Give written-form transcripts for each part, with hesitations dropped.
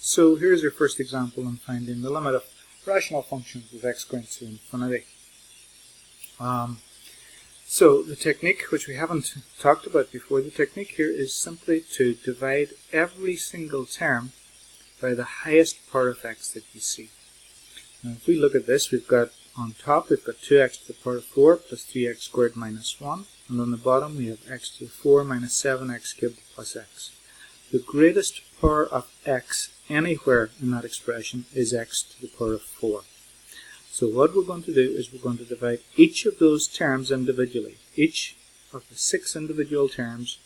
So here's your first example on finding the limit of rational functions with x going to infinity. So the technique, which we haven't talked about before, the technique here is simply to divide every single term by the highest part of x that you see. Now if we look at this, we've got on top we've got 2x to the power of 4 plus 3x squared minus 1, and on the bottom we have x to the 4 minus 7x cubed plus x. The greatest power of x anywhere in that expression is x to the power of 4. So what we're going to do is we're going to divide each of those terms individually. Each of the 6 individual terms,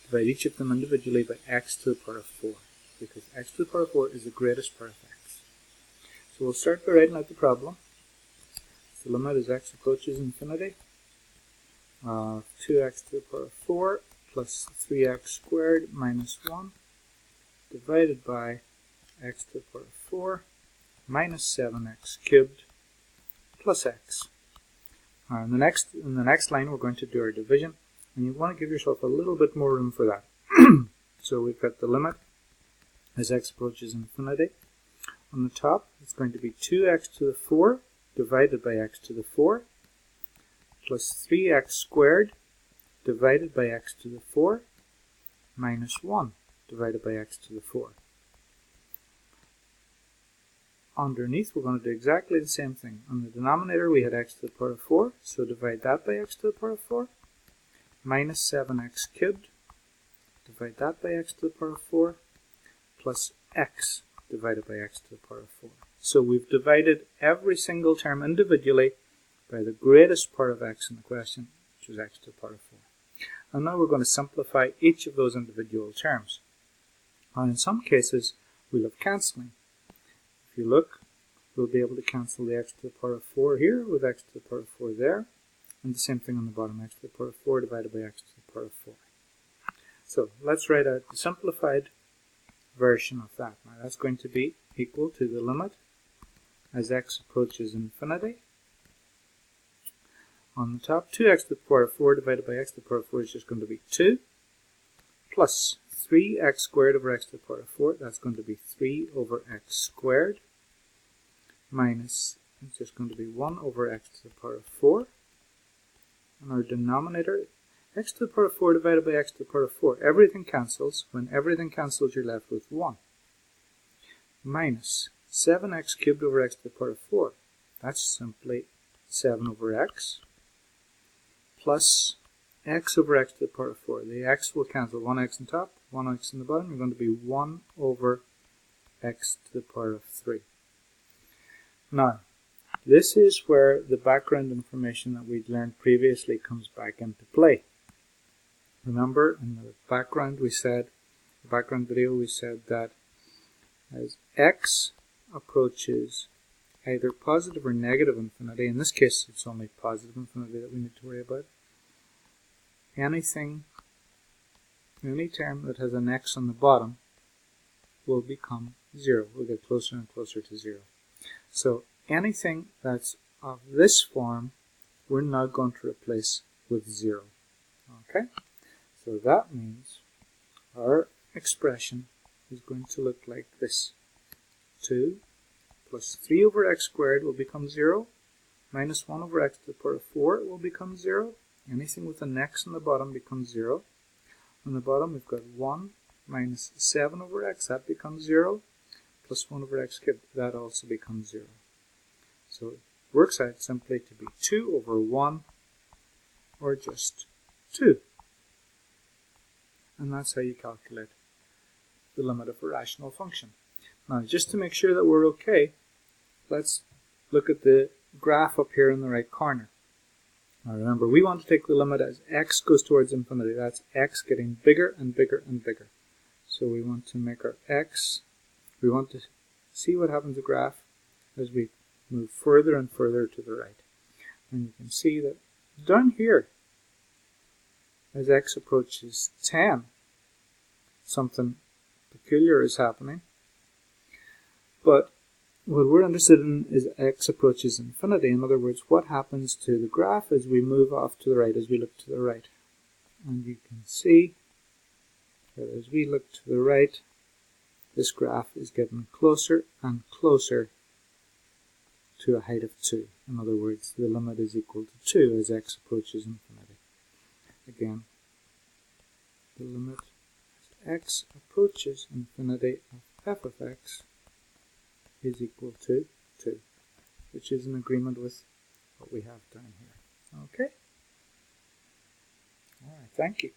divide each of them individually by x to the power of 4, because x to the power of 4 is the greatest power of x. So we'll start by writing out the problem. The limit as x approaches infinity of 2x to the power of 4 plus 3x squared minus 1 divided by x to the power of 4 minus 7x cubed plus x. In the next line we're going to do our division, and you want to give yourself a little bit more room for that. So we've got the limit as x approaches infinity. On the top it's going to be 2x to the 4 divided by x to the 4 plus 3x squared divided by x to the 4 minus 1 divided by x to the 4. Underneath we're going to do exactly the same thing. On the denominator we had x to the power of 4, so divide that by x to the power of 4, minus 7x cubed, divide that by x to the power of 4, plus x divided by x to the power of 4. So we've divided every single term individually by the greatest part of x in the question, which is x to the power of 4. And now we're going to simplify each of those individual terms. And in some cases we'll have cancelling. If you look, we'll be able to cancel the x to the power of 4 here with x to the power of 4 there, and the same thing on the bottom, x to the power of 4 divided by x to the power of 4. So let's write out the simplified version of that. Now that's going to be equal to the limit as x approaches infinity. On the top, 2x to the power of 4 divided by x to the power of 4 is just going to be 2, plus 3x squared over x to the power of 4, that's going to be 3 over x squared, minus, it's just going to be 1 over x to the power of 4, and our denominator, x to the power of 4 divided by x to the power of 4, everything cancels. When everything cancels you're left with 1, minus 7x cubed over x to the power of 4, that's simply 7 over x, plus x over x to the power of 4. The x will cancel, 1x on top, 1x on the bottom. You're going to be 1 over x to the power of 3. Now, this is where the background information that we'd learned previously comes back into play. Remember, in the background video we said that as x approaches either positive or negative infinity, in this case it's only positive infinity that we need to worry about, any term that has an x on the bottom will become 0. We'll get closer and closer to 0. So anything that's of this form we're now going to replace with 0. Okay? So that means our expression is going to look like this. 2 plus 3 over x squared will become 0, minus 1 over x to the power of 4 will become 0. Anything with an x on the bottom becomes 0. On the bottom we've got 1 minus 7 over x, that becomes 0, plus 1 over x cubed, that also becomes 0. So it works out simply to be 2 over 1, or just 2. And that's how you calculate the limit of a rational function. Now, just to make sure that we're okay, let's look at the graph up here in the right corner. Now remember, we want to take the limit as x goes towards infinity. That's x getting bigger and bigger and bigger. So we want to make our x, we want to see what happens to the graph as we move further and further to the right. And you can see that down here, as x approaches 10, something peculiar is happening. But what we're interested in is x approaches infinity. In other words, what happens to the graph as we move off to the right, as we look to the right. And you can see that as we look to the right, this graph is getting closer and closer to a height of 2. In other words, the limit is equal to 2 as x approaches infinity. Again, the limit as x approaches infinity of f of x is equal to 2, which is in agreement with what we have down here. Okay? Alright, thank you.